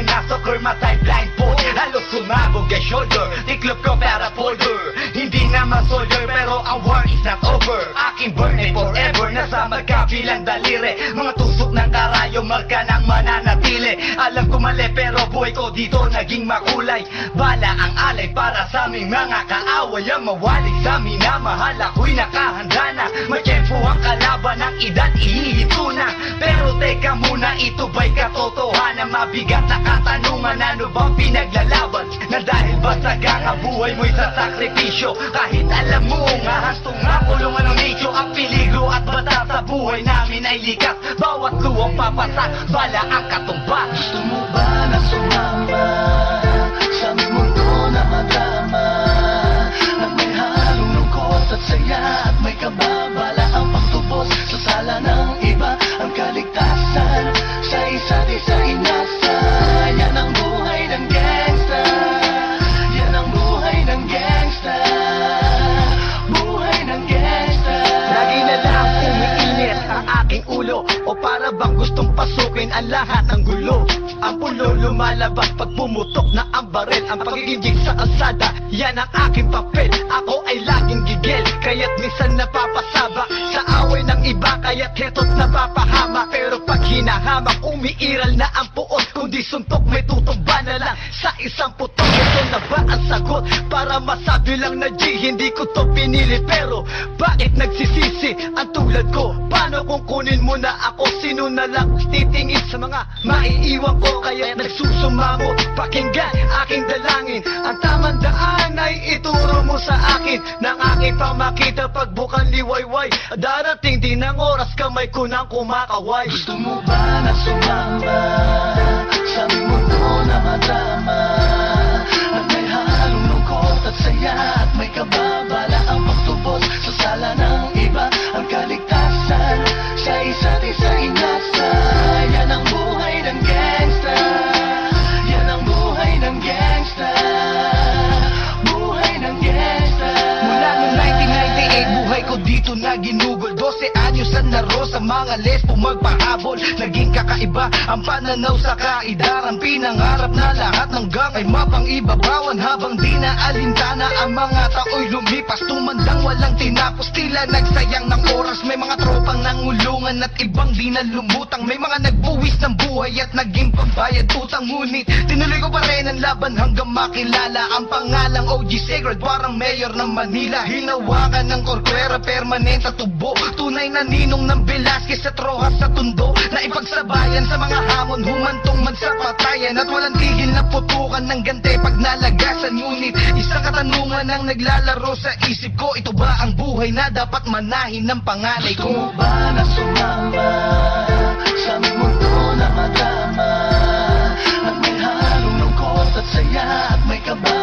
sinasokor, matay blindfold. Halos sumabog kay shoulder, tiklop ko para folder. Hindi naman soldier pero ang war is not over. Aking burning forever, nasa magkabilang daliri. Mga tusok ng karayo, marka ng mananatili. Alam ko mali pero buhay ko dito naging makulay. Bala ang alay para sa aming mga kaaway. Ang mawalig sa minamahal, ako'y nakahanda na. May tiyempo ang kalaban ng edad, ihihito na. Pero teka muna, ito ba'y katotohanan? Mabigat na katanungan, ano bang pinaglalaban? Na dahil ba sagang ang buhay mo'y sa sakripisyo? Kahit alam mo nga hastong nga kulungan ng nicho. Ang peligro at bata sa buhay namin ay likas. Bawat luwang papasak, bala ang katumba. Gusto mo ba na sumama sa aming mundo na madrama? At may halong lungkot at saya, at may kababala ang pagtubos sa sala ng iba. Ang kaligtasan sa isa't isa inasa. Yan ang buhay ng gangsta. Yan ang buhay ng gangsta. Buhay ng gangsta. Lagi na lang umiinit ang aking ulo, o para bang gustong pasukin ang lahat ng gulo. Ang pulo lumalabas pag pumutok na ang baril. Ang pagiging sa kalsada, yan ang aking papel. Ako ay laging gigil, kaya't minsan napapasaba sa away ng iba, kaya't heto't napapahama. Pero pag hinahamak, umiiral na ang puot. Kundi suntok, may tutumba na lang sa isang putok. Ito na ba ang sagot? Para masabi lang na G, hindi ko to pinili. Pero bakit nagsisisi ang tulad ko? Paano kung kunin mo na ako? Sino na lang titingin sa mga maiiwan ko? Kaya nagsusumamo, pakinggan aking dalangin. Ang tamang daan ay ituro mo sa akin. Nang aking pamakita pagbukan liwayway. Darating din ang oras, kamay ko nang kumakaway. Gusto mo ba na sumama sa aming mundo na madrama? At may halong lungkot at saya, at may kababala ang pagtubos sa sala ng iba. Ang kaligtasan sa isa't isa inasa. Yan ang buhay ng gangsta. Yan ang buhay ng gangsta. Buhay ng gangsta. Mula noong 1998, buhay ko dito na ginugol. 12 anyos ang naro sa mga lesbo magpahabol. Naging kakaiba ang pananaw sa kaidaran. Pinangarap na lahat ng gang ay mapang-ibabawan. Habang di na alintana ang mga tao'y lumipas. Tumandang walang tinapos, tila nagsayang ng oras. May mga tropang nangulungan at ibang di na lumutang. May mga nagbuwis ng buhay at naging pambayad utang. Ngunit tinuloy ko pa rin ang laban hanggang makilala ang pangalang OG Sacred, parang mayor ng Manila. Hinawakan ng korkwera, permanent at tubo. Tunay na ninong ng Velasquez at Rojas sa tundo. Na ipagsabayan sa mga hamon, humantong man sa patayan. At walang tigil na putukan ng gante pag nalagasan. Ngunit isang katanungan ang naglalaro sa isip ko. Ito ba ang buhay na dapat manahin ng panganay Gusto mo ko? ba na sumama sa aming mundo na madrama? At may halong lungkot at saya, at may kababala